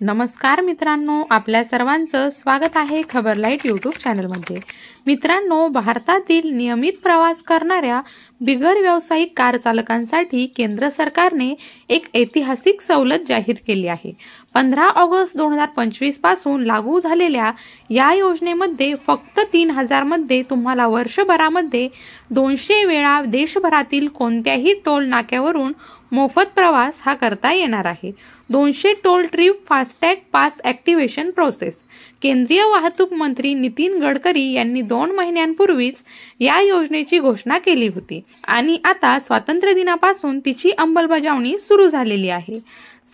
नमस्कार मित्रांनो, आपल्या सर्वांचं स्वागत आहे खबर लाईट यूट्यूब चॅनलमध्ये। मित्रांनो, भारतातील नियमित प्रवास करणाऱ्या बिगर व्यावसायिक कार चालकांसाठी केंद्र सरकारने एक ऐतिहासिक सवलत जाहीर केली आहे। 15 ऑगस्ट 2025 पासून लागू झालेल्या या योजनेमध्ये फक्त 3000 मध्ये तुम्हाला वर्षभरामध्ये 200 वेळा देशभरातील कोणत्याही टोल नाक्यावरून मोफत प्रवास हा करता येणार आहे। 200 toll trip FASTag pass activation process. केंद्रीय वाहतूक मंत्री नितीन गडकरी यांनी 2 महिन्यांपूर्वीच या योजनेची घोषणा केली होती आणि आता स्वातंत्र्य दिनापासून तिची अंमलबजावणी सुरू झालेली आहे।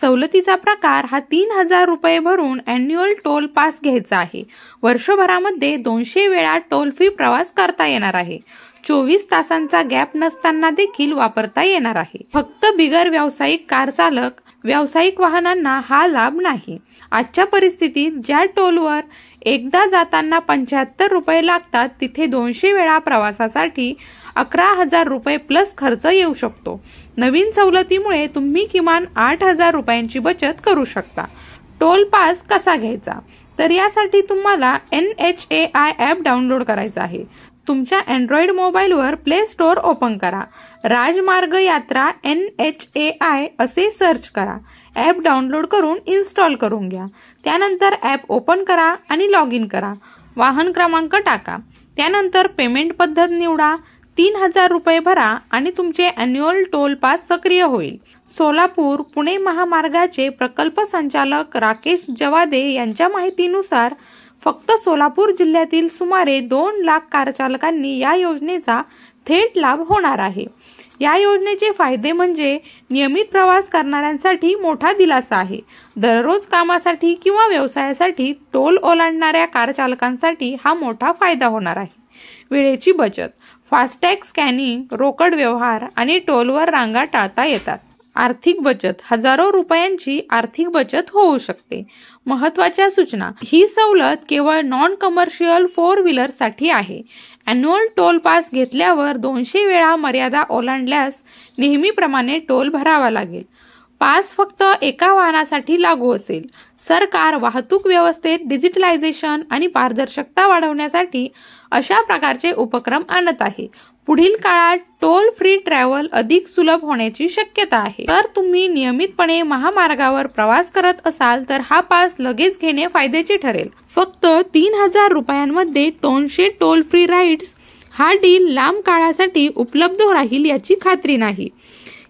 सवलतीचा प्रकार हा 3000 रुपये भरून ॲन्युअल टोल पास घ्यायचा आहे। वर्षभरामध्ये 200 वेळा टोल फ्री प्रवास करता येणार आहे। 24 तासांचा गॅप नसताना देखील वापरता येणार आहे। फक्त बिगर व्यावसायिक कार चालक व्यावसायिक वाहनांना हा लाभ नाही। आजच्या परिस्थितीत ज्या टोलवर एकदा जाताना 75 रुपये लागतात, तिथे 200 वेळा प्रवासासाठी 11,000 रुपये प्लस खर्च येऊ शकतो। नवीन सवलतीमुळे तुम्ही किमान 8,000 रुपयांची बचत करू शकता। टोल पास कसा घ्यायचा? तर यासाठी तुम्हाला NHAI ॲप डाउनलोड करायचा आहे। तुमच्या अँड्रॉइड मोबाईलवर प्ले स्टोअर ओपन करा। राजमार्ग यात्रा NHAI असे सर्च करा। ॲप डाउनलोड करून इन्स्टॉल करून घ्या। त्यानंतर ॲप ओपन करा आणि लॉग इन करा। वाहन क्रमांक टाका। त्यानंतर पेमेंट पद्धत निवडा। 3000 रुपये भरा आणि तुमचे ॲन्युअल टोल पास सक्रिय होईल। सोलापूर पुणे महामार्गाचे प्रकल्प संचालक राकेश जवादे यांच्या माहितीनुसार फक्त सोलापूर जिल्ह्यातील सुमारे 2 लाख कार चालकांनी या योजनेचा थेट लाभ होणार आहे। या योजनेचे फायदे म्हणजे नियमित प्रवास करणाऱ्यांसाठी मोठा दिलासा आहे। दररोज कामासाठी किंवा व्यवसायासाठी टोल ओलांडणाऱ्या कार चालकांसाठी हा मोठा फायदा होणार आहे। वेळेची बचत, फास्टॅग स्कॅनिंग, रोकड व्यवहार आणि टोलवर रांगा टाळता येतात। आर्थिक बचत, हजारो रुपयांची आर्थिक बचत होऊ शकते। महत्त्वाच्या सूचना, ही सवलत केवळ नॉन कमर्शियल 4 व्हीलरसाठी आहे। ॲन्युअल टोल पास घेतल्यावर 200 वेळा मर्यादा ओलांडल्यास नेहमीप्रमाणे टोल भरावा लागेल। पास फक्त एका वाहनासाठी लागू असेल। सरकार वाहतूक व्यवस्थेत डिजिटलायझेशन आणि पारदर्शकता वाढवण्यासाठी अशा प्रकारचे उपक्रम आणत आहे। पुढील काळात टोल फ्री ट्रॅव्हल अधिक सुलभ होण्याची शक्यता आहे। तर तुम्ही नियमितपणे महामार्गावर प्रवास करत असाल तर हा पास लगेच घेणे फायद्याचे ठरेल। फक्त 3000 रुपयांमध्ये 200 टोल फ्री राईड्स हा डील लांब काळासाठी उपलब्ध राहील याची खात्री नाही।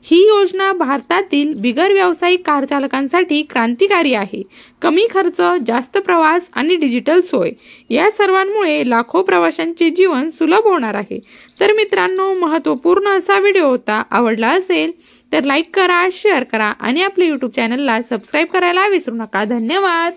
ही योजना भारतातील बिगर व्यावसायिक कार चालकांसाठी क्रांतिकारी आहे। कमी खर्च, जास्त प्रवास आणि डिजिटल सोय या सर्वांमुळे लाखो प्रवाशांचे जीवन सुलभ होणार आहे। तर मित्रांनो, महत्त्वपूर्ण असा व्हिडिओ होता। आवडला असेल तर लाईक करा, शेअर करा आणि आपल्या यूट्यूब चॅनलला सबस्क्राईब करायला विसरू नका। धन्यवाद।